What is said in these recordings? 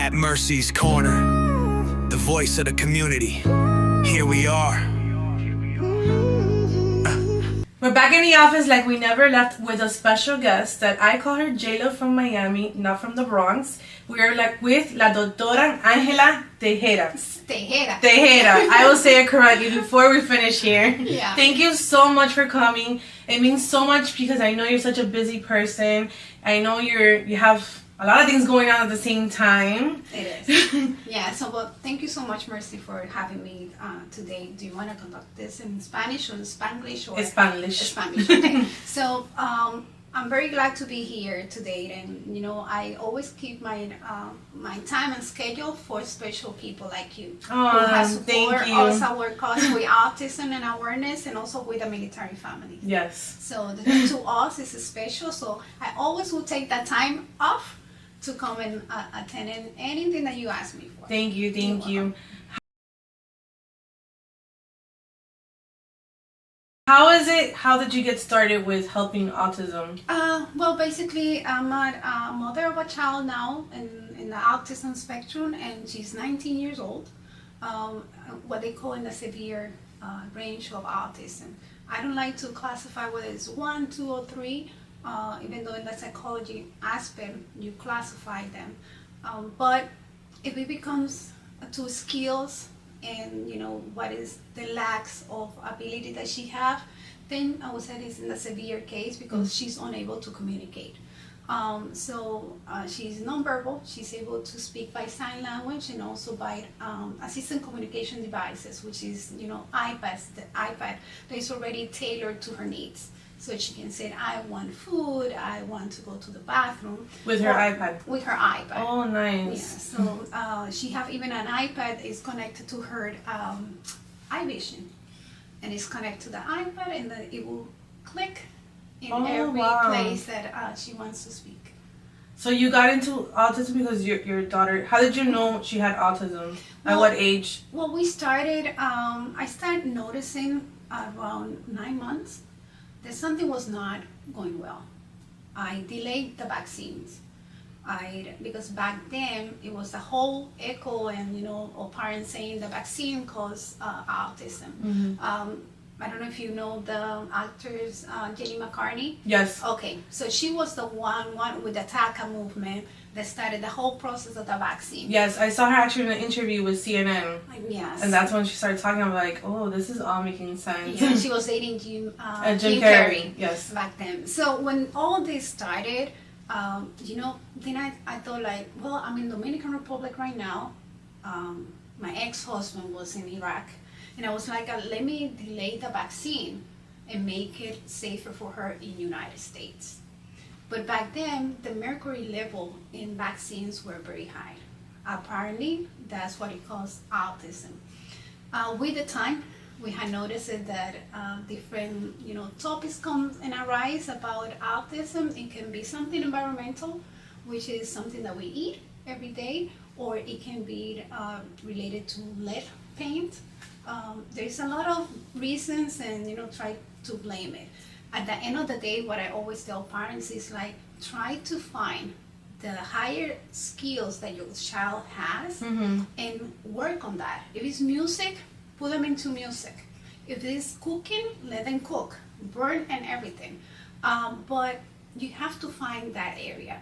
at Mercy's Corner, the voice of the community. Here we are. We're back in the office like we never left with a special guest that I call her J-Lo from Miami, not from the Bronx. We are like with La Doctora Angela Tejeda. Tejeda. I will say it correctly before we finish here. Yeah. Thank you so much for coming. It means so much because I know you're such a busy person. I know you have a lot of things going on at the same time. It is. Yeah, so well, thank you so much, Mercy, for having me today. Do you want to conduct this in Spanish or in Spanglish? Or Spanglish. Spanglish, okay. So I'm very glad to be here today. And, you know, I always keep my time and schedule for special people like you. Oh, who have support thank you. also our cause with autism and awareness, and also with the military family. Yes. So to us is special. So I always will take that time off to come and attend anything that you ask me for. Thank you. Thank you. How did you get started with helping autism? Well, basically, I'm a mother of a child now in the autism spectrum, and she's 19 years old. What they call in the severe range of autism. I don't like to classify whether it's 1, 2, or 3. Even though in the psychology aspect you classify them, but if it becomes to skills and you know what is the lacks of ability that she have, then I would say it's in the severe case because she's unable to communicate. So she's nonverbal. She's able to speak by sign language and also by assistant communication devices, which is iPads. The iPad that is already tailored to her needs. So she can say, I want food, I want to go to the bathroom. With her iPad? With her iPad. Oh, nice. Yeah, so she have even an iPad is connected to her iVision. And it's connected to the iPad, and then it will click in every place that she wants to speak. So you got into autism because your daughter, how did you know she had autism? At what age? Well, we started, I started noticing around 9 months that something was not going well. I delayed the vaccines. Because back then it was the whole echo and of parents saying the vaccine caused autism. Mm-hmm. I don't know if you know the actress Jenny McCartney. Yes. Okay, so she was the one with the TACA movement that started the whole process of the vaccine. Yes, I saw her actually in an interview with CNN. Yes. And that's when she started talking. I'm like, oh, this is all making sense. Yeah, she was dating Jim Carrey. Yes. Back then. So when all this started, then I thought like, well, I'm in Dominican Republic right now. My ex-husband was in Iraq. And I was like, let me delay the vaccine and make it safer for her in the United States. But back then, the mercury level in vaccines were very high. Apparently, that's what it caused autism. With the time, we had noticed that different, topics come and arise about autism. It can be something environmental, which is something that we eat every day, or it can be related to lead paint. There's a lot of reasons, and try to blame it. At the end of the day, what I always tell parents is like, try to find the higher skills that your child has, mm-hmm. and work on that. If it's music, put them into music. If it's cooking, let them cook, burn and everything. But you have to find that area.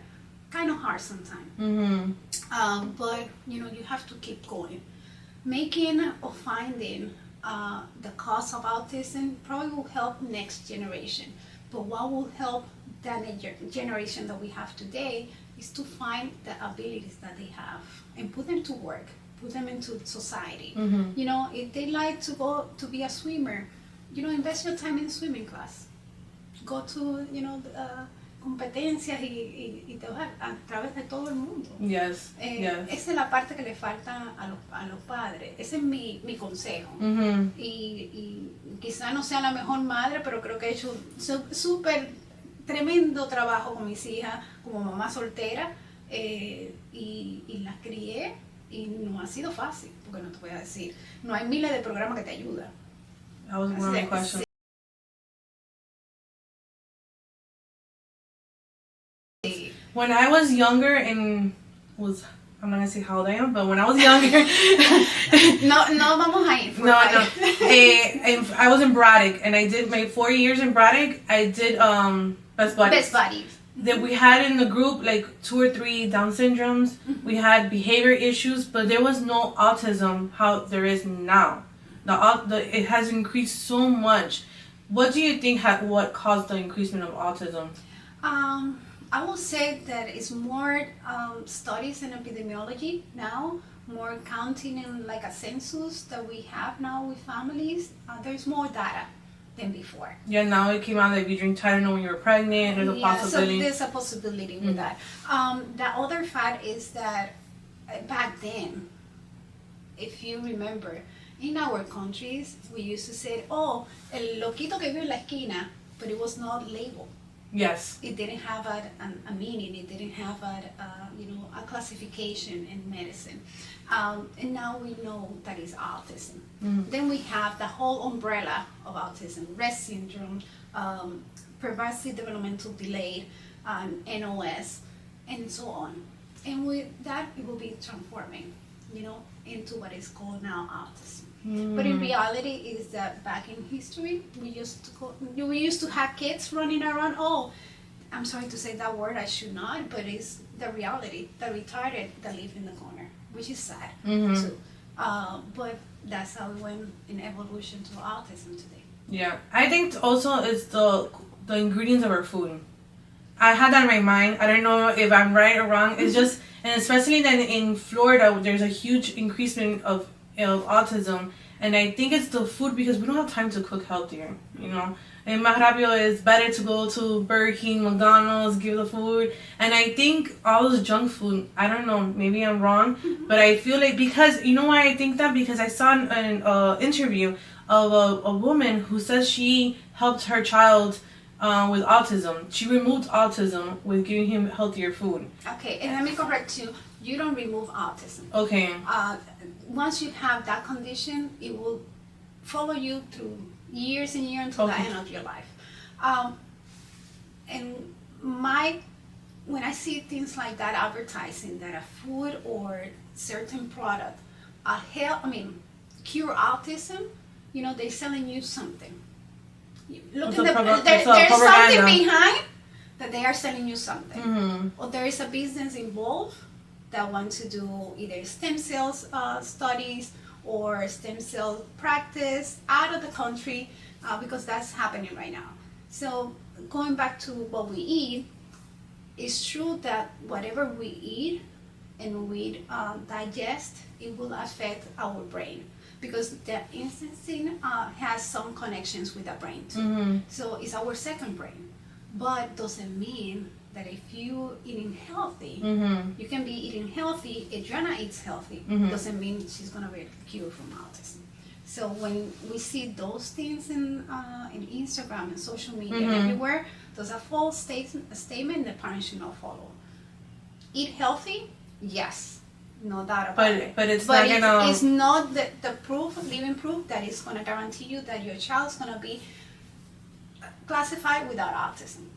Kind of hard sometimes. Mm-hmm. But you have to keep going. Making or finding the cause of autism probably will help next generation. But what will help that generation that we have today is to find the abilities that they have and put them to work, put them into society. Mm-hmm. If they like to go to be a swimmer, invest your time in swimming class. Go to, competencias y te vas a través de todo el mundo. Yes, yes. Esa es la parte que le falta a los padres. Ese es mi consejo. Mm-hmm. Y quizá no sea la mejor madre, pero creo que he hecho súper tremendo trabajo con mis hijas como mamá soltera, y las crié, y no ha sido fácil, porque no te voy a decir, no hay miles de programas que te ayudan. That was one of the questions. When I was younger and was I'm not gonna say how old I am, but when I was younger, no vamos a ir. no, I was in Braddock, and I did my 4 years in Braddock. I did Best Buddies. Best Buddies. That we had in the group like 2 or 3 Down syndromes. We had behavior issues, but there was no autism how there is now. It has increased so much. What do you think what caused the increasement of autism? I will say that it's more studies in epidemiology now, more counting in like a census that we have now with families. There's more data than before. Yeah, now it came out that if you drink Tylenol when you were pregnant, there's a possibility. So there's a possibility with that. The other fact is that back then, if you remember, in our countries, we used to say, oh, el loquito que vive en la esquina, but it was not labeled. Yes. It didn't have a meaning. It didn't have a classification in medicine. And now we know that it's autism. Then we have the whole umbrella of autism: Rett syndrome, pervasive developmental delay, NOS, and so on. And with that, it will be transforming, into what is called now autism. But in reality, is that back in history, we used to have kids running around. Oh, I'm sorry to say that word, I should not, but it's the reality. The retarded that live in the corner, which is sad too. But that's how we went in evolution to autism today. Yeah, I think also it's the ingredients of our food. I had that in my mind. I don't know if I'm right or wrong. It's just, and especially then in Florida, there's a huge increasement of autism, and I think it's the food because we don't have time to cook healthier, And más rápido, it's better to go to Burger King, McDonald's, give the food, and I think all this junk food, I don't know, maybe I'm wrong, but I feel like, because, you know why I think that? Because I saw an interview of a woman who says she helped her child with autism. She removed autism with giving him healthier food. Okay, and let me correct you. You don't remove autism. Okay. Once you have that condition, it will follow you through years and years until the end of your life. And when I see things like that advertising that a food or certain product cure autism, they're selling you something. There's something behind that they are selling you something. Or there is a business involved that wants to do either stem cells studies or stem cell practice out of the country, because that's happening right now. So going back to what we eat, it's true that whatever we eat and we digest, it will affect our brain, because the intestine has some connections with the brain too. So it's our second brain, but doesn't mean that if you eating healthy, you can be eating healthy. Adriana eats healthy, doesn't mean she's gonna be cured from autism. So when we see those things in Instagram and social media everywhere, there's a false statement that parents should not follow. Eat healthy, yes, no doubt about it. But it's not the proof, living proof, that is gonna guarantee you that your child's gonna be classified without autism.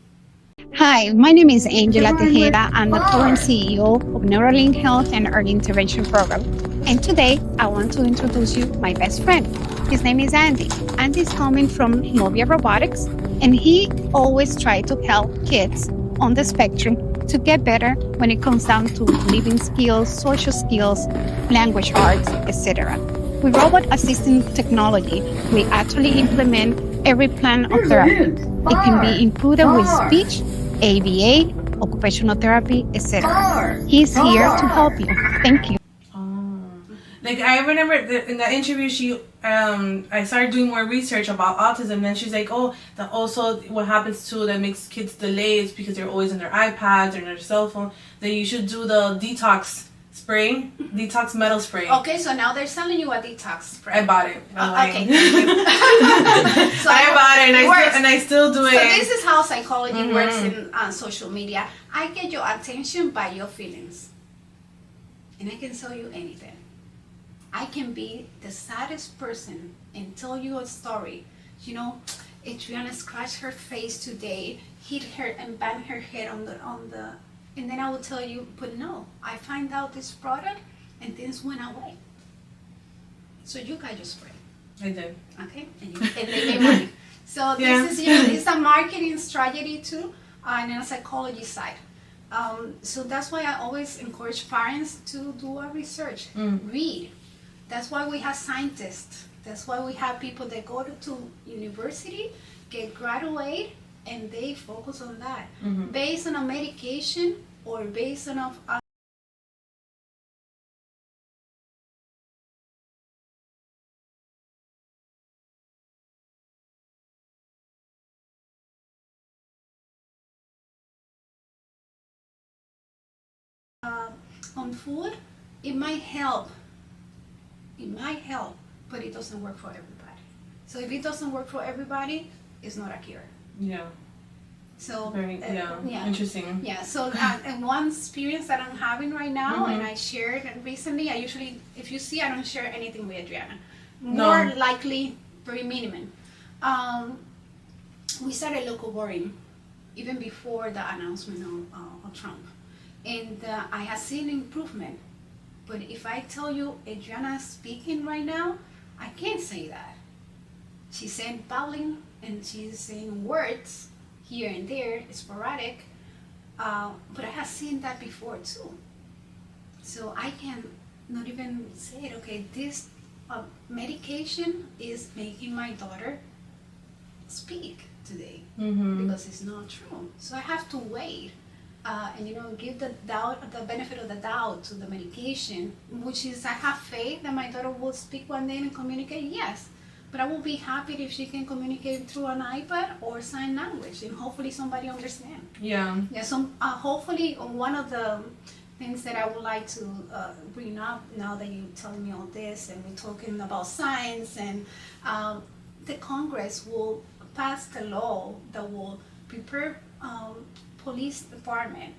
Hi, my name is Angela Tejeda. I'm the current CEO of Neuralink Health and Early Intervention Program. And today, I want to introduce you my best friend. His name is Andy. Andy's coming from Novia Robotics, and he always tries to help kids on the spectrum to get better when it comes down to living skills, social skills, language arts, etc. With robot assisting technology, we actually implement every plan of therapy. It can be included with speech, ABA, occupational therapy, etc. He's here to help you. Thank you. Like, I remember in that interview, I started doing more research about autism, and she's like, that also what happens too that makes kids delay is because they're always on their iPads or their cell phone, that you should do the detox spray, detox metal spray. Okay, so now they're selling you a detox spray. I bought it. Okay, thank you. So I bought it, and I still do it. So this is how psychology works in social media. I get your attention by your feelings, and I can tell you anything. I can be the saddest person and tell you a story. Adriana scratched her face today, hit her and banged her head on And then I will tell you, but no, I find out this product and things went away. So you got your spray. I did. Okay, and they made money. So this is, it's a marketing strategy too, and a psychology side. So that's why I always encourage parents to do a research, read. That's why we have scientists. That's why we have people that go to university, get graduate, and they focus on that. Based on a medication or based on a on food, it might help. It might help, but it doesn't work for everybody. So if it doesn't work for everybody, it's not a cure. Yeah. So Very interesting. Yeah. So and one experience that I'm having right now, and I shared recently. I usually, if you see, I don't share anything with Adriana. More likely, very minimum. We started local voting even before the announcement of Trump. And I have seen improvement. But if I tell you Adriana is speaking right now, I can't say that. She's saying babbling and she's saying words here and there, sporadic. But I have seen that before too. So I can not even say, okay, this medication is making my daughter speak today because it's not true. So I have to wait. And give the benefit of the doubt to the medication, which is I have faith that my daughter will speak one day and communicate, yes. But I will be happy if she can communicate through an iPad or sign language, and hopefully somebody understands. Yeah. Yeah. So hopefully one of the things that I would like to bring up now that you're telling me all this, and we're talking about science, and the Congress will pass the law that will prepare police department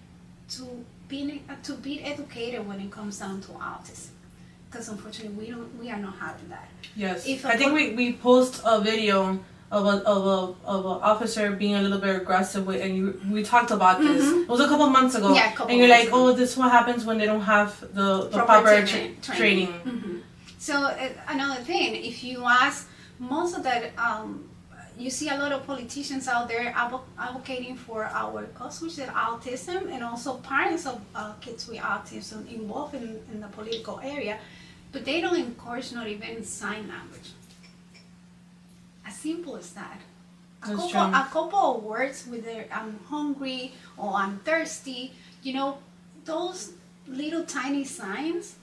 to be educated when it comes down to autism, because unfortunately we are not having that. Yes, I think we post a video of an officer being a little bit aggressive with, and we talked about this. It was a couple months ago. Yeah, and you're like, oh, this is what happens when they don't have the proper training. So another thing, if you ask most of that. You see a lot of politicians out there advocating for our cause, which is autism, and also parents of kids with autism involved in the political area, but they don't encourage not even sign language. As simple as that. A couple of words with their I'm hungry or I'm thirsty, those little tiny signs,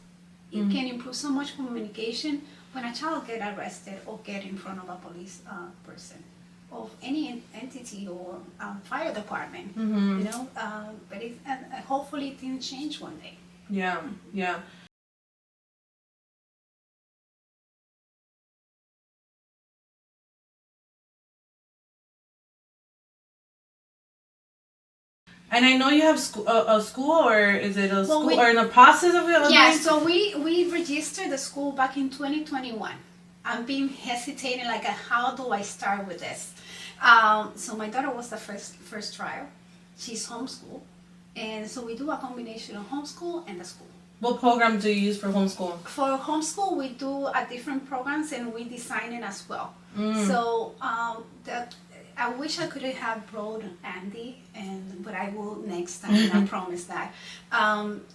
it can improve so much communication when a child get arrested or get in front of a police person of any entity or fire department, but hopefully things change one day. Yeah. And I know you have a school, or is it a school, or in the process of it? Yeah, so we registered the school back in 2021. I'm being hesitating, like, how do I start with this? So my daughter was the first trial. She's homeschooled, and so we do a combination of homeschool and the school. What program do you use for homeschool? For homeschool, we do different programs, and we design it as well. So I wish I could have brought Andy, but I will next time, and I promise that.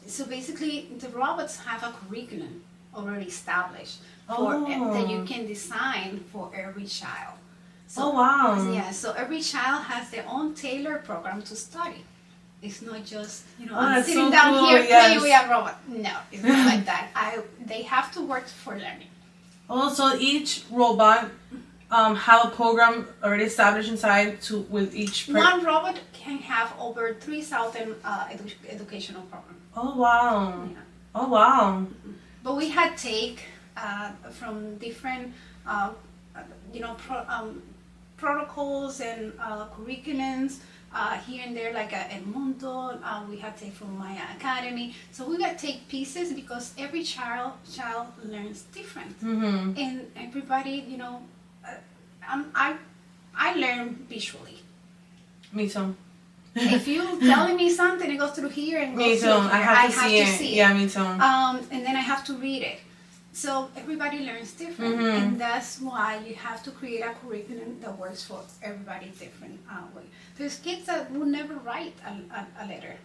So basically, the robots have a curriculum already established that you can design for every child. So, wow. Yeah, so every child has their own tailored program to study. It's not just, I'm sitting down here playing with a robot. No, it's not like that. They have to work for learning. Also, each robot have a program already established inside with each one robot can have over 3,000 educational programs. Oh wow. Yeah. Oh wow. But we had take from different protocols and curriculums here and there, like El Mundo. We had take from Maya Academy. So we got take pieces because every child learns different, and everybody, I learn visually. Me too. If you telling me something, it goes through here and Me goes too. through here. I have to see it. Yeah, me too. And then I have to read it. So everybody learns different, and that's why you have to create a curriculum that works for everybody different way. There's kids that will never write a letter.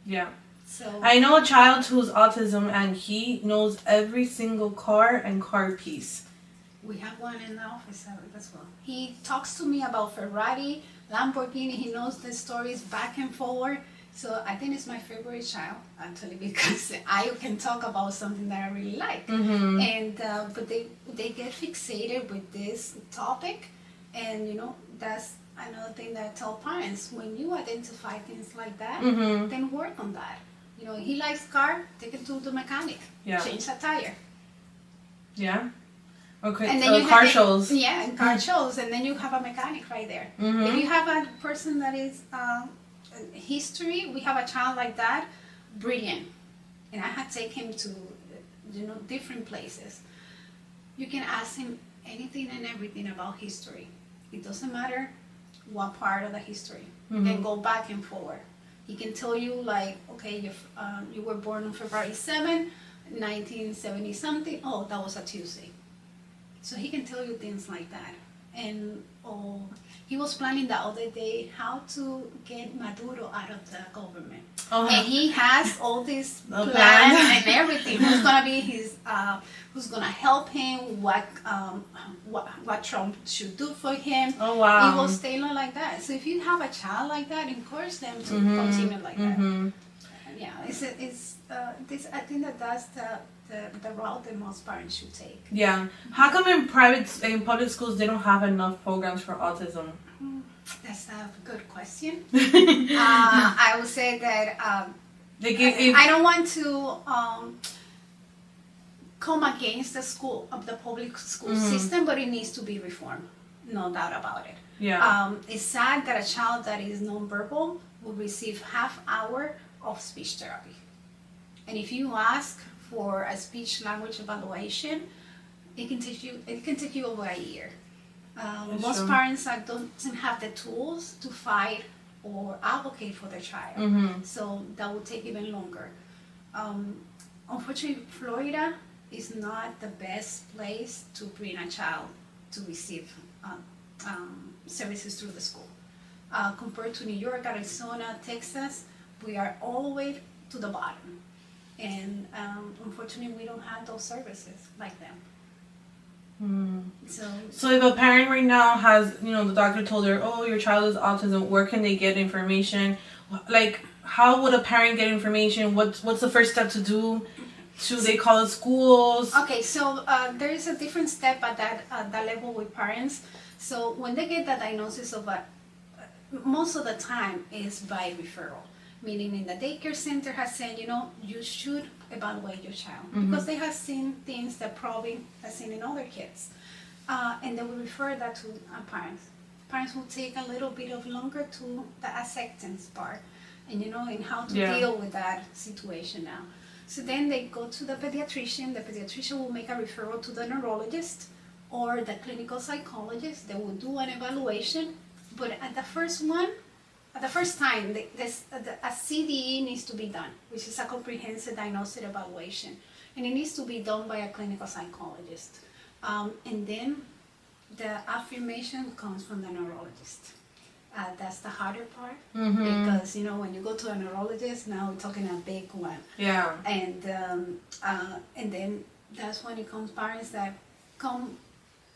Yeah. So I know a child who's autism and he knows every single car and car piece. we have one in the office as well. He talks to me about Ferrari, Lamborghini. He knows the stories back and forward. So I think it's my favorite child, actually, because I can talk about something that I really like. And but they get fixated with this topic, and that's another thing that I tell parents: when you identify things like that, then work on that. He likes car, take it to the mechanic, change a tire. Yeah. Okay. And then car shows. Yeah, and car shows, and then you have a mechanic right there. If you have a person that is history, we have a child like that, brilliant, and I had to take him to different places. You can ask him anything and everything about history. It doesn't matter what part of the history. You can go back and forward. He can tell you, like, okay, you were born on February 7, 1970 something. Oh, that was a Tuesday. So he can tell you things like that. And he was planning the other day how to get Maduro out of the government. And he has all these plans and everything. Who's gonna be his? Who's gonna help him? What Trump should do for him? Oh wow! He was tailored like that. So if you have a child like that, encourage them to continue like that. Yeah, I think that's the route that most parents should take. Yeah. How come in public schools they don't have enough programs for autism? That's a good question. I would say that I don't want to come against the public school system, but it needs to be reformed. No doubt about it. Yeah. It's sad that a child that is nonverbal will receive half hour of speech therapy. And if you ask for a speech language evaluation, it can take you over a year. Most parents don't have the tools to fight or advocate for their child, so that will take even longer. Unfortunately, Florida is not the best place to bring a child to receive services through the school. Compared to New York, Arizona, Texas, we are all the way to the bottom. And unfortunately, we don't have those services like them. So if a parent right now has, the doctor told her, oh, your child is autism, where can they get information? Like, how would a parent get information? What's the first step to do? Should they call the schools? Okay, so there is a different step at that level with parents. So when they get the diagnosis of most of the time is by referral. Meaning in the daycare center has said, you should evaluate your child because they have seen things that probably have seen in other kids. And they will refer that to parents. Parents will take a little bit of longer to the acceptance part and, in how to deal with that situation now. So then they go to the pediatrician. The pediatrician will make a referral to the neurologist or the clinical psychologist. They will do an evaluation. But at the first time, a CDE needs to be done, which is a comprehensive diagnostic evaluation. And it needs to be done by a clinical psychologist. And then the affirmation comes from the neurologist. That's the harder part because, when you go to a neurologist, now we're talking a big one. Yeah. And then that's when it comes parents that come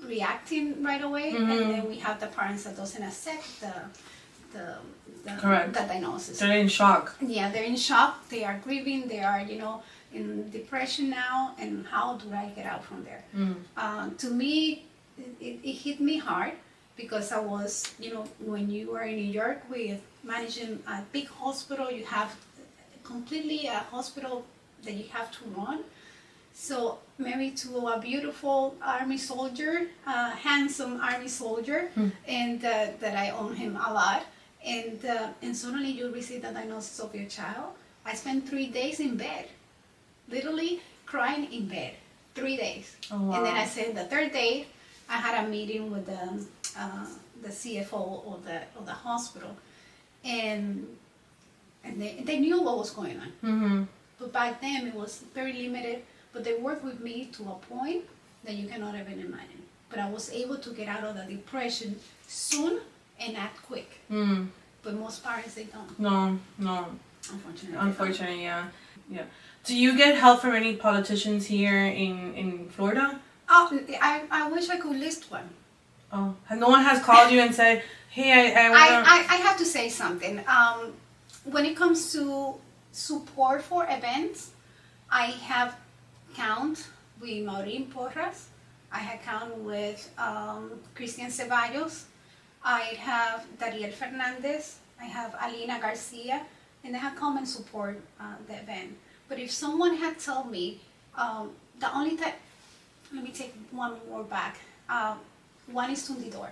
reacting right away. And then we have the parents that doesn't accept the diagnosis. They're in shock. Yeah, they're in shock. They are grieving. They are, in depression now. And how do I get out from there? To me, it hit me hard because I was, when you are in New York with managing a big hospital, you have completely a hospital that you have to run. So married to a beautiful army soldier, handsome army soldier, and that I own him a lot. And suddenly you receive the diagnosis of your child. I spent 3 days in bed, literally crying in bed, 3 days. Oh, wow. And then I said the third day, I had a meeting with the the CFO of the hospital, and they knew what was going on. Mm-hmm. But back then it was very limited. But they worked with me to a point that you cannot even imagine. But I was able to get out of the depression soon and act quick. Mm. But most parents, they don't. No. Unfortunately. Yeah. Do you get help from any politicians here in Florida? Oh, I wish I could list one. Oh, no one has called you and said, "Hey, I wanna." I have to say something. When it comes to support for events, I have count with Maureen Porras. I have count with Christian Ceballos. I have Dariel Fernandez. I have Alina Garcia, and they have come and support the event. But if someone had told me, the only time, let me take one more back. One is Tundidor.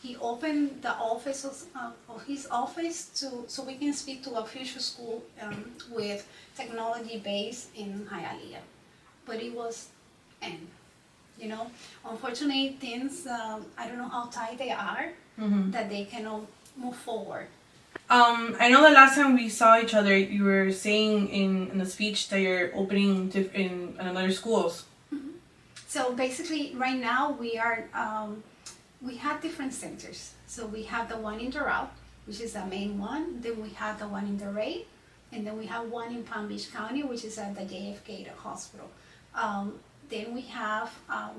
He opened the office of his office so we can speak to a future school with technology based in Hialeah. But it was unfortunately things, I don't know how tight they are, that they cannot move forward. I know the last time we saw each other, you were saying in the speech that you're opening in another schools. Mm-hmm. So basically, right now we have different centers. So we have the one in Doral, which is the main one. Then we have the one in Delray, and then we have one in Palm Beach County, which is at the JFK Hospital. Then we have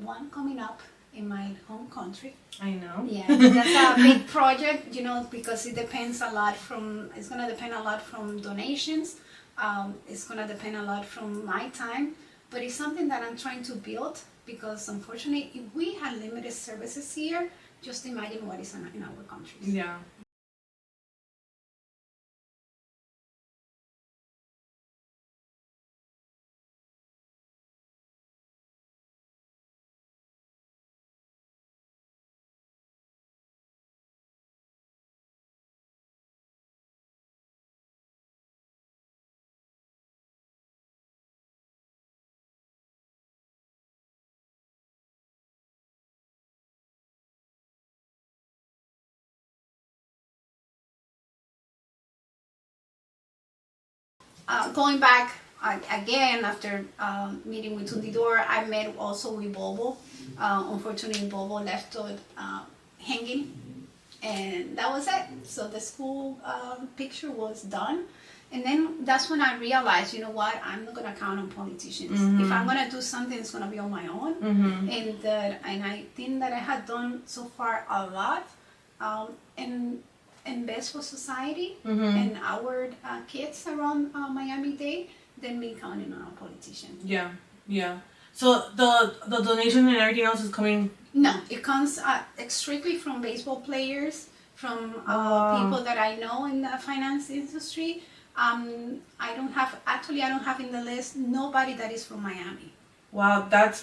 one coming up in my home country. I know. Yeah, that's a big project, because it depends a lot it's going to depend a lot from donations. It's going to depend a lot from my time, but it's something that I'm trying to build because unfortunately, if we have limited services here, just imagine what is in our countries. Yeah. Going back again after meeting with Tundidor, I met also with Bobo. Unfortunately, Bobo left hanging, and that was it. So the school picture was done. And then that's when I realized, you know what, I'm not going to count on politicians. Mm-hmm. If I'm going to do something, it's going to be on my own. Mm-hmm. And I think that I had done so far a lot. And best for society and our kids around Miami-Dade than me counting on a politician. Yeah. So the donation and everything else is coming? No, it comes strictly from baseball players, from people that I know in the finance industry. I don't have in the list nobody that is from Miami. Wow, that's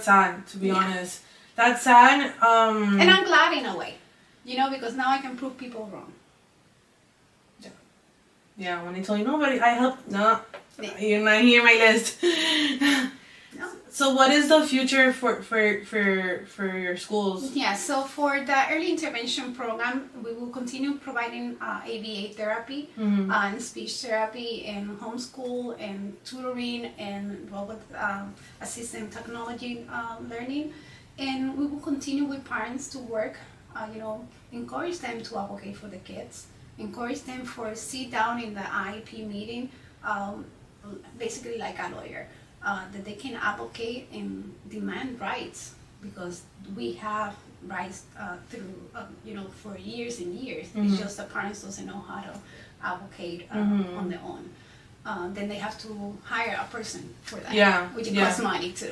sad, to be honest. That's sad. And I'm glad in a way. Because now I can prove people wrong. Yeah, when they tell you nobody, I helped. No, you're not here on my list. No. So what is the future for your schools? Yeah, so for the early intervention program, we will continue providing ABA therapy and speech therapy and homeschool and tutoring and robot assistant technology learning. And we will continue with parents to work, encourage them to advocate for the kids, encourage them for sit down in the IEP meeting, basically like a lawyer. That they can advocate and demand rights because we have rights through, for years and years. It's just the parents doesn't know how to advocate on their own. Then they have to hire a person for that, which costs money too.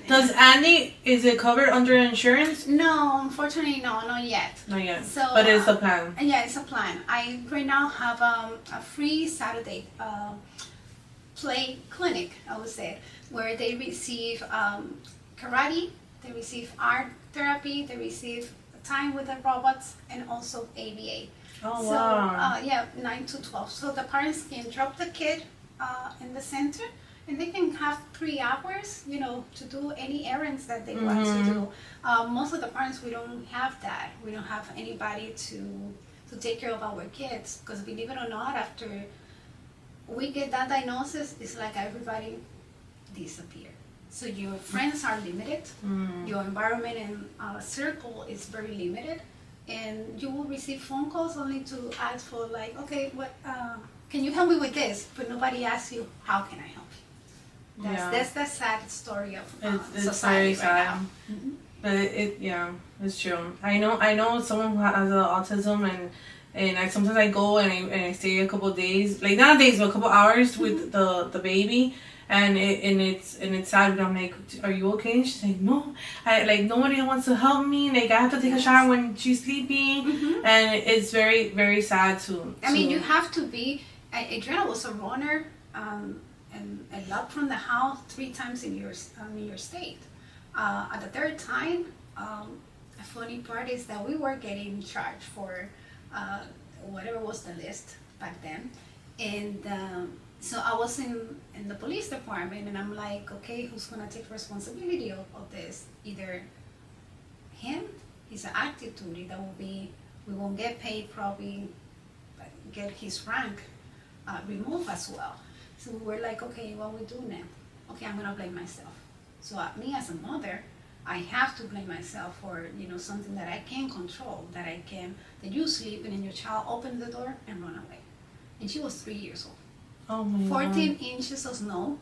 Does Andy, is it covered under insurance? No, unfortunately, no, not yet. Not yet, so, but it's a plan. Yeah, it's a plan. I right now have a free Saturday play clinic, I would say, where they receive karate, they receive art therapy, they receive time with the robots, and also ABA. Oh, so, wow. 9 to 12. So the parents can drop the kid in the center, and they can have 3 hours, to do any errands that they want to do. Most of the parents, we don't have that. We don't have anybody to take care of our kids, because believe it or not, after we get that diagnosis, it's like everybody disappear. So your friends are limited, your environment and circle is very limited, and you will receive phone calls only to ask for like, okay, what can you help me with this? But nobody asks you, how can I help you? That's the sad story of it's society very sad. right now. But it's true. I know someone who has autism, and sometimes I go and I stay a couple of days, like not days, but a couple hours with the baby, and it's sad. But I'm like, are you okay? And she's like, no, nobody wants to help me. Like I have to take a shower when she's sleeping, and it's very, very sad to. I mean, you have to be. Adriana was a runner, and a lot from the house 3 times in your state. At the 3rd time, a funny part is that we were getting charged for whatever was the list back then, and so I was in the police department, and I'm like, okay, who's gonna take responsibility of this? Either him, his attitude, that will be, we won't get paid, probably get his rank removed as well. So we were like, okay, what we do now? Okay, I'm gonna blame myself. So me as a mother, I have to blame myself for something that I can control, that you sleeping and your child opened the door and run away. And she was 3 years old. Oh my 14 inches of snow,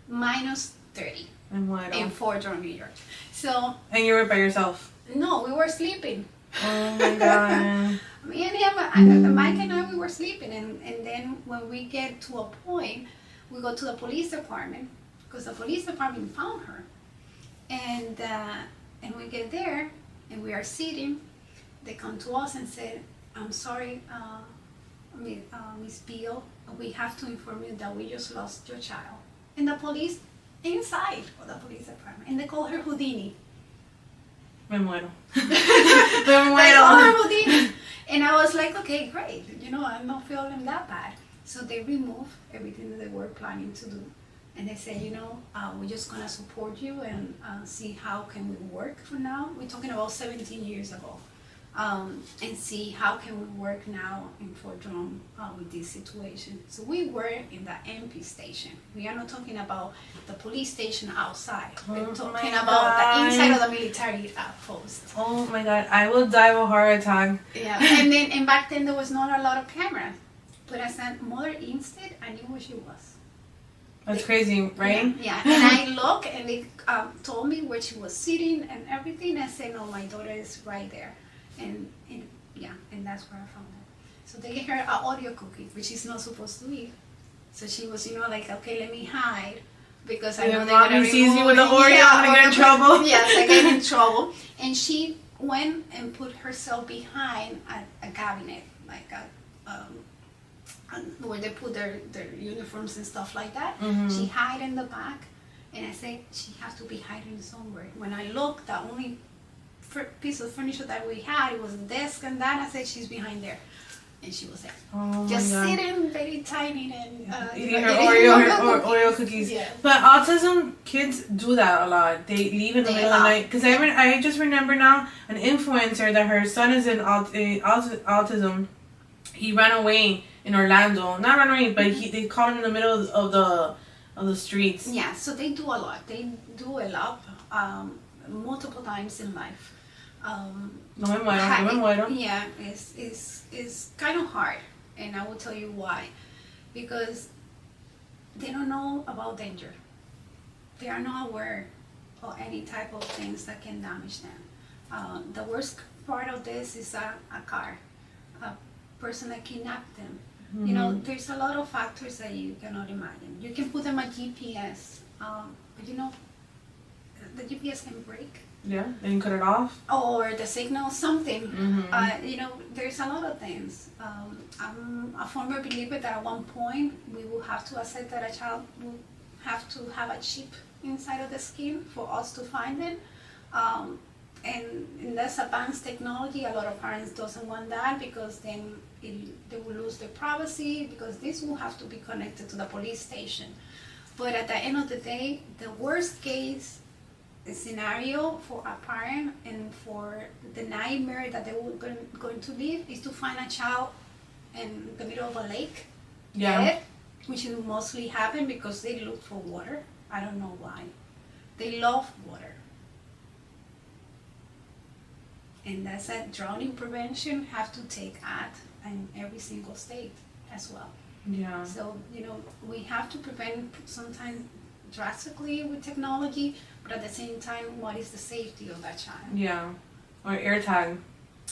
minus 30 in Fort Drum, New York. So. And you were by yourself? No, we were sleeping. Oh my God. Me and him, Mike and I, we were sleeping, and then when we get to a point, we go to the police department, because the police department found her, and we get there, and we are sitting. They come to us and said, I'm sorry, Miss Beal, we have to inform you that we just lost your child. And the police inside of the police department, and they call her Houdini. Me muero. They call her Houdini. And I was like, okay, great. I'm not feeling that bad. So they remove everything that they were planning to do. And they say, we're just going to support you and see how can we work for now. We're talking about 17 years ago. And see how can we work now in Fort Drum with this situation. So we were in the MP station. We are not talking about the police station outside. We're talking about the inside of the military post. Oh my God, I will die of a heart attack. Yeah, and back then there was not a lot of cameras. But as a mother instinct, I knew where she was. That's crazy, right? Yeah. And I looked, and they told me where she was sitting and everything. I said, no, my daughter is right there. And that's where I found her. So they gave her an audio cookie, which she's not supposed to eat. So she was, like, okay, let me hide, because I know they're gonna remove sees you with the me. Oreo, I'm gonna get in trouble. Yes, I get in trouble. And she went and put herself behind a cabinet, like where they put their uniforms and stuff like that. She hid in the back, and I said she has to be hiding somewhere. When I looked, the only piece of furniture that we had, it was a desk and that. I said, she's behind there, and she was there, just sitting very tiny and eating her Oreo cookies. Yeah. But autism kids do that a lot. They leave in the middle of the night. Because I just remember now an influencer that her son is in autism. He ran away in Orlando. Not ran away, but they caught him in the middle of the streets. Yeah, so they do a lot. They do a lot, multiple times in life. No me muero. Yeah, it's kind of hard, and I will tell you why. Because they don't know about danger. They are not aware of any type of things that can damage them. The worst part of this is a car, a person that kidnapped them. There's a lot of factors that you cannot imagine. You can put them a GPS, but the GPS can break. Yeah, and you cut it off. Or the signal, something. There's a lot of things. I'm a former believer that at one point we will have to accept that a child will have to have a chip inside of the skin for us to find it. And that's advanced technology. A lot of parents doesn't want that, because then they will lose their privacy, because this will have to be connected to the police station. But at the end of the day, the worst case scenario for a parent and for the nightmare that they were going to live is to find a child in the middle of a lake, dead, which will mostly happen because they look for water. I don't know why. They love water. And that's a drowning prevention have to take at in every single state as well. Yeah. So, we have to prevent sometimes drastically with technology, but at the same time, what is the safety of that child? Yeah. Or AirTag.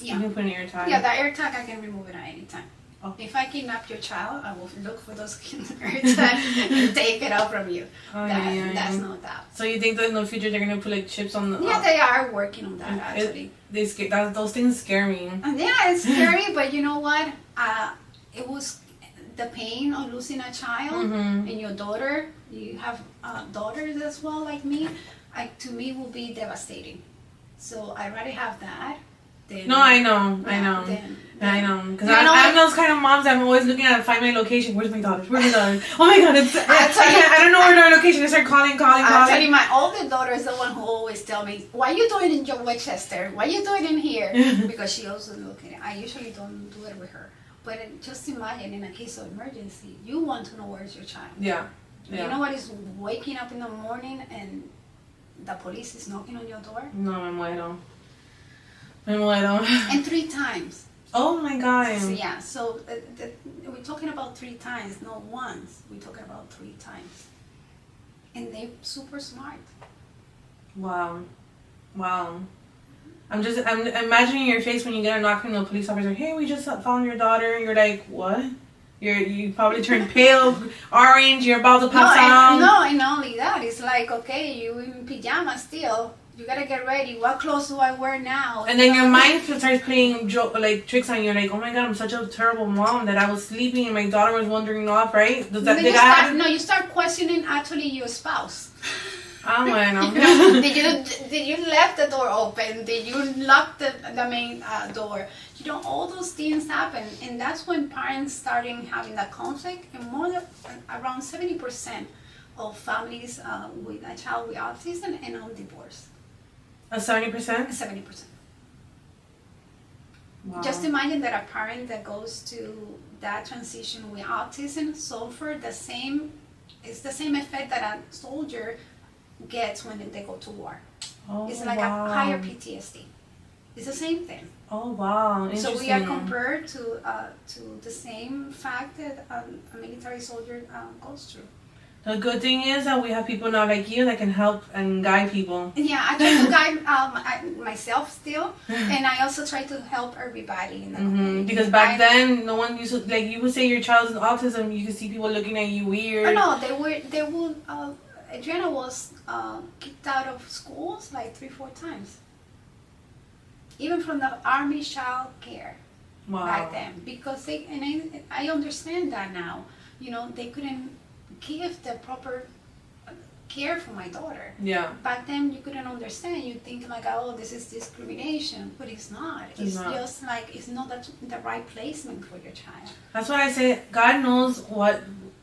Yeah. You can put an AirTag. Yeah, the AirTag, I can remove it at any time. Oh. If I kidnap your child, I will look for those AirTags and take it out from you. That's no doubt. So you think that in the future they're going to put like chips on the... Yeah, they are working on that actually. Those things scare me. And yeah, it's scary, but you know what? It was the pain of losing a child and your daughter. You have daughters as well, like me. To me, will be devastating. So I'd rather have that. No, I know. Because I'm those kind of moms that I'm always looking at, find my location. Where's my daughter? Oh my God, I don't know where their location is. I start calling. I'll tell you, my older daughter is the one who always tell me, "Why are you doing in Westchester? Why are you doing in here?" Because she also looking. I usually don't do it with her. But just imagine in a case of emergency, you want to know where's your child. Yeah. You know what is waking up in the morning and the police is knocking on your door? No, me muero. And 3 times. Oh my God. So we're talking about 3 times, not once. We're talking about 3 times. And they're super smart. Wow. I'm imagining your face when you get a knock from the police officer. Hey, we just found your daughter. You're like, what? You probably turn pale, orange. You're about to pass out. No, and not only that, it's like, okay, you in pajamas still. You gotta get ready. What clothes do I wear now? And then your mind starts playing tricks on you. Like, oh my God, I'm such a terrible mom that I was sleeping and my daughter was wandering off. Right? You start questioning actually your spouse. Oh my God. Did you left the door open? Did you lock the main door? All those things happen, and that's when parents starting having that conflict. And more than around 70% of families with a child with autism and on divorce. 70%? 70%. Wow. Just imagine that a parent that goes to that transition with autism suffer the same effect that a soldier gets when they go to war. Oh, it's like a higher PTSD. It's the same thing. Oh wow! So we are compared to the same fact that a military soldier goes through. The good thing is that we have people now like you that can help and guide people. Yeah, I try to guide myself still, and I also try to help everybody in the community. Because back then, no one used to, like, you would say your child is autism, you could see people looking at you weird. Oh no, they would. Adriana was kicked out of schools like 3-4 times. Even from the Army child care back then, because I understand that now. They couldn't give the proper care for my daughter. Yeah. Back then you couldn't understand. You think like, oh, this is discrimination, but it's not. It's just like it's not the right placement for your child. That's why I say God knows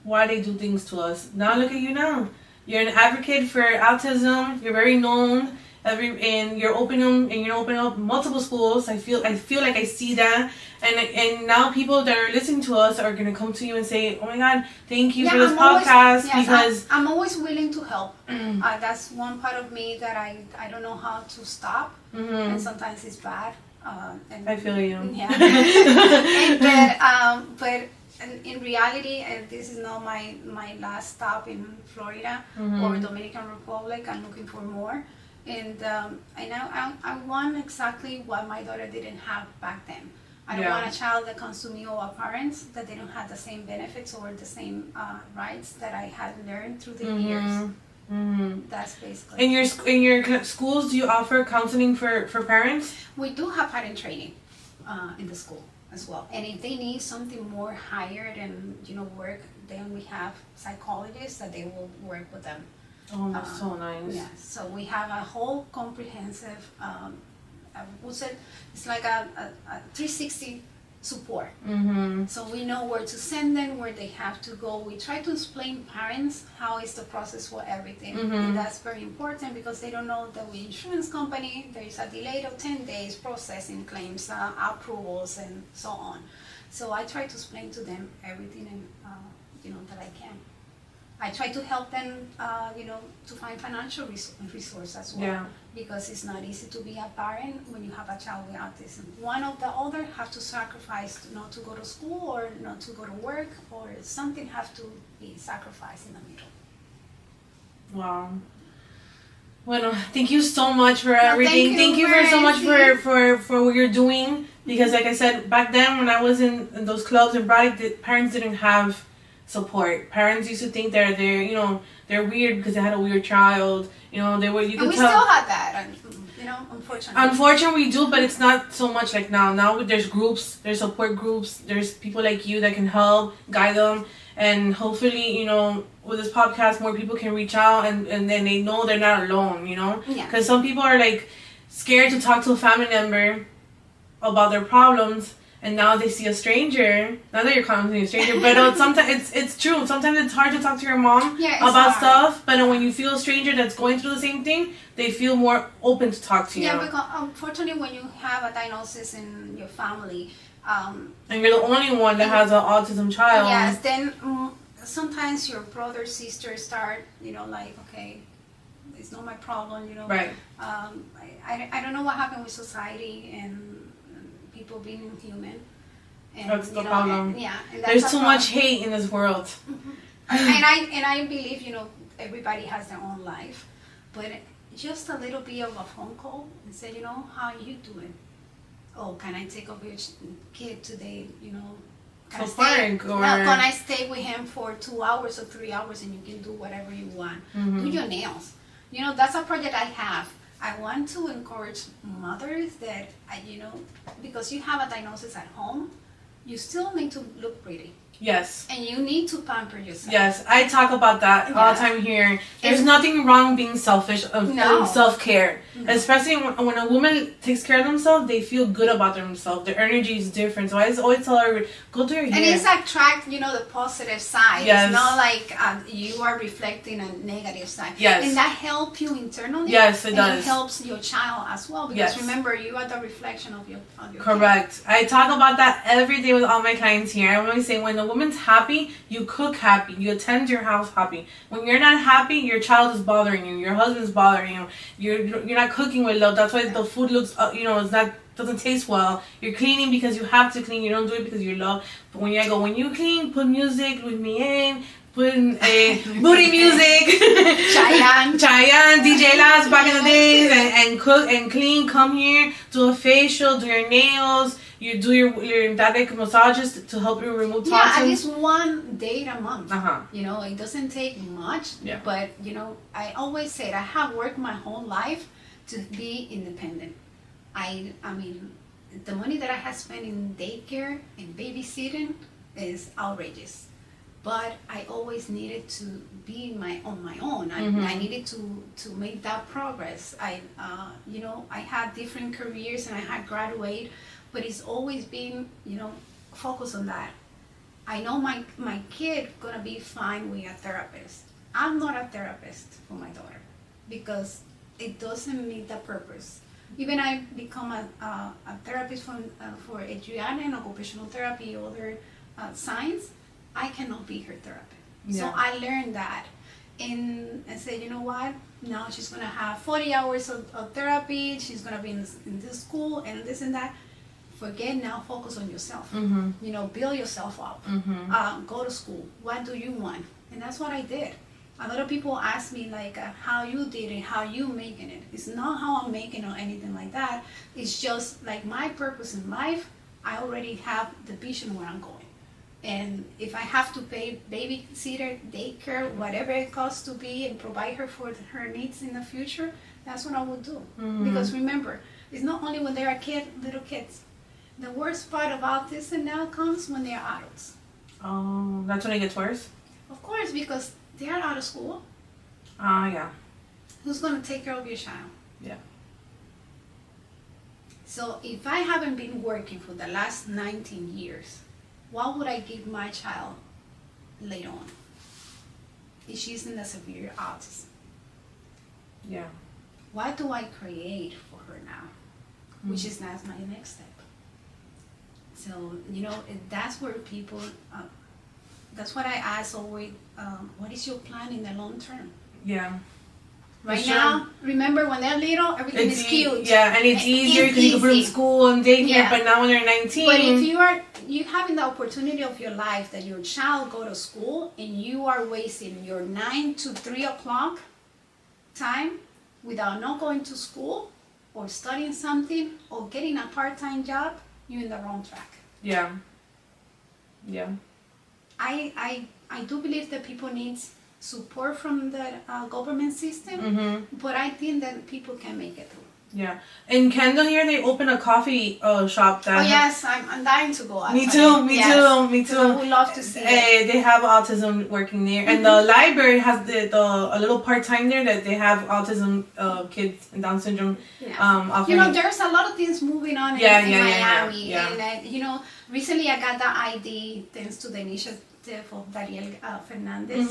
why they do things to us. Now look at you now. You're an advocate for autism. You're very known. And you're opening up multiple schools. I feel like I see that, and now people that are listening to us are gonna come to you and say, "Oh my God, thank you for this podcast." Because I'm always willing to help. That's one part of me that I don't know how to stop, and sometimes it's bad. And I feel you. Yeah. But in reality, and this is not my last stop in Florida or Dominican Republic. I'm looking for more. And I want exactly what my daughter didn't have back then. I don't want a child that comes to me or a parents that they don't have the same benefits or the same rights that I had learned through the years. That's basically. In your schools, do you offer counseling for parents? We do have parent training in the school as well. And if they need something more higher than work, then we have psychologists that they will work with them. Oh, that's so nice. Yeah, so we have a whole comprehensive, I would say it's like a 360 support. Mm-hmm. So we know where to send them, where they have to go. We try to explain parents how is the process for everything. And that's very important because they don't know that with insurance company, there is a delay of 10 days processing claims, approvals, and so on. So I try to explain to them everything and that I can. I try to help them, to find financial resource as well. Yeah. Because it's not easy to be a parent when you have a child with autism. One of the other have to sacrifice not to go to school or not to go to work, or something have to be sacrificed in the middle. Wow. Bueno, thank you so much for everything. thank you for so much for for what you're doing. Because like I said, back then when I was in those clubs in Bright, the parents didn't have support. Parents used to think they're they're weird because they had a weird child. They were, you And could we tell. still have that, unfortunately. Unfortunately, we do, but it's not so much like now. Now there's groups, there's support groups, there's people like you that can help, guide them, and hopefully, with this podcast, more people can reach out and then they know they're not alone, Yeah. Because some people are like scared to talk to a family member about their problems. And now they see a stranger. Not that you're calling me a stranger, but sometimes it's true. Sometimes it's hard to talk to your mom about stuff. But when you feel a stranger that's going through the same thing, they feel more open to talk to you. Yeah, because unfortunately, when you have a diagnosis in your family, and you're the only one that has an autism child. Yes, then sometimes your brother, sister start, okay, it's not my problem, Right. I don't know what happened with society and people being human. And, That's the problem. And that's There's too much hate in this world. Mm-hmm. and I believe, everybody has their own life, but just a little bit of a phone call and say, how are you doing? Oh, can I take over your kid today? Can I stay with him for 2 hours or 3 hours and you can do whatever you want? Mm-hmm. Do your nails. That's a project I have. I want to encourage mothers that, because you have a diagnosis at home, you still need to look pretty. Yes. And you need to pamper yourself. Yes, I talk about that all the time here. There's nothing wrong being selfish of self-care. Mm-hmm. Especially when a woman takes care of themselves, they feel good about themselves. Their energy is different. So I always tell her, go do your hair. And it's attract, the positive side. Yes. It's not like you are reflecting a negative side. Yes. And that helps you internally. Yes, it does. It helps your child as well. Because remember, you are the reflection of your Correct. Kid. I talk about that every day with all my clients here. I always say, when the woman's happy, you cook happy, you attend to your house happy. When you're not happy, your child is bothering you, your husband's bothering you, you're not cooking with love. That's why the food looks, doesn't taste well. You're cleaning because you have to clean. You don't do it because you love. But when you clean, put music with me in. Put booty music, Chayanne, DJ Las back in the days, and cook and clean. Come here, do a facial, do your nails. You do your direct massages to help you remove toxins. Yeah, at least one day a month. Uh-huh. It doesn't take much. Yeah. But I always said I have worked my whole life to be independent. I mean, the money that I have spent in daycare and babysitting is outrageous. But I always needed to be on my own. I needed to make that progress. I had different careers and I had graduated, but it's always been, focus on that. I know my kid gonna be fine with a therapist. I'm not a therapist for my daughter because it doesn't meet the purpose. Even I become a therapist for Adriana and occupational therapy, other science, I cannot be her therapist. Yeah. So I learned that and said, you know what? Now she's going to have 40 hours of therapy. She's going to be in this school and this and that. Forget now, focus on yourself. Mm-hmm. Build yourself up. Mm-hmm. Go to school. What do you want? And that's what I did. A lot of people ask me how you did it, how you making it. It's not how I'm making or anything like that. It's just like my purpose in life. I already have the vision where I'm going. And if I have to pay babysitter, daycare, whatever it costs to be and provide her for her needs in the future, that's what I would do. Mm-hmm. Because remember, it's not only when they are little kids. The worst part of autism now comes when they are adults. Oh, that's when it gets worse? Of course, because they are out of school. Yeah. Who's going to take care of your child? Yeah. So if I haven't been working for the last 19 years, what would I give my child later on if she's in the severe autism? Yeah. What do I create for her now? Which is that's my next step. So, that's where people, that's what I ask always, what is your plan in the long term? Yeah. Right Sure. now, remember when they're little, everything is cute. Yeah, and it's easier because you can put them in school and daycare, Yeah. but now when they're 19. But if you having the opportunity of your life that your child go to school and you are wasting your 9 to 3 o'clock time without not going to school or studying something or getting a part-time job, you're in the wrong track. Yeah. Yeah. I do believe that people need support from the government system, but I think that people can make it through. Yeah. In Kendall here, they open a coffee shop that. Oh yes, I'm dying to go. Me too. Me too. I would love to see it. They have autism working there, and the library has a little part time there that they have autism kids and Down syndrome. Offering. There's a lot of things moving on in Miami, and recently I got the ID thanks to the initiative of Dariel Fernandez,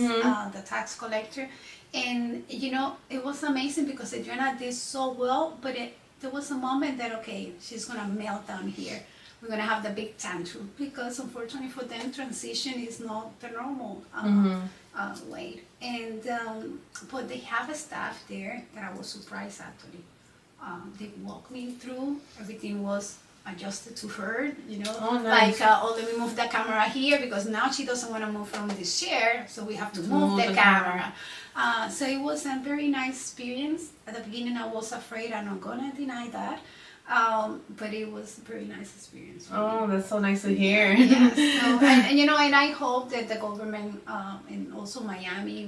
the tax collector. And it was amazing because Adriana did so well, but there was a moment that she's gonna melt down here. We're gonna have the big tantrum because unfortunately for them transition is not the normal way. And but they have a staff there that I was surprised actually. They walked me through. Everything was adjusted to her, Oh, nice. let me move the camera here because now she doesn't want to move from this chair, so we have to move the camera. So it was a very nice experience. At the beginning I was afraid, I'm not gonna deny that, but it was a very nice experience. Oh, that's so nice to hear. Yeah, so, and I hope that the government and also Miami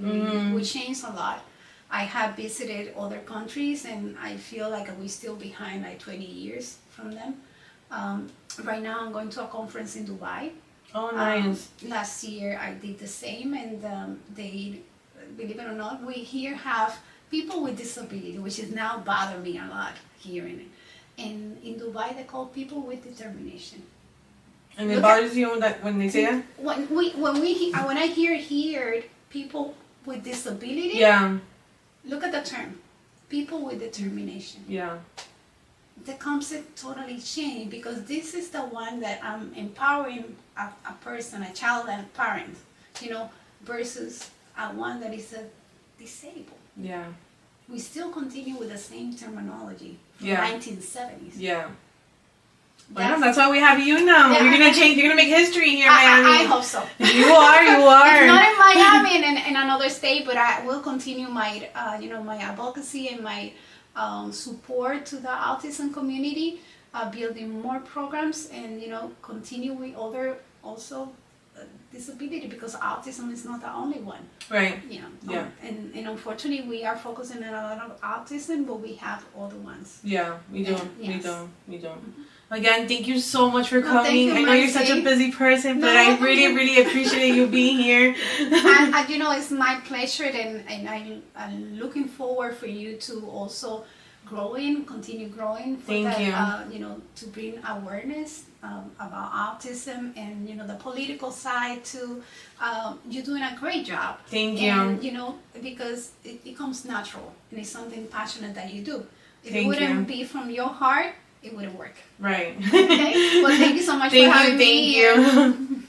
will change a lot. I have visited other countries and I feel like we're still behind 20 years from them. Right now I'm going to a conference in Dubai. Oh, nice. Last year I did the same, and they, believe it or not, we here have people with disability, which is now bothering me a lot hearing it. And in Dubai they call people with determination. And it bothers you when they say that? When I hear people with disability, yeah, look at the term, people with determination. Yeah. The concept totally changed because this is the one that I'm empowering a person, a child and a parent, versus one that is disabled. Yeah. We still continue with the same terminology from 1970s. Yeah. Well, that's why we have you now. Yeah, you're gonna change. You're gonna make history here in Miami. I hope so. You are. It's not in Miami and in another state, but I will continue my, my advocacy and my support to the autism community, building more programs, and continue with other also disability because autism is not the only one. Right. Yeah. And unfortunately, we are focusing on a lot of autism, but we have other ones. Yeah, we do. Yes. We do. Again, thank you so much for coming. I know you're such a busy person, but I really, really appreciate you being here. and it's my pleasure, and I'm looking forward for you to also continue growing. Thank you. To bring awareness about autism and the political side too. You're doing a great job. Thank you. And because it comes natural and it's something passionate that you do. If it wouldn't be from your heart, it wouldn't work. Right. Okay. Well, thank you so much for having me. Thank you.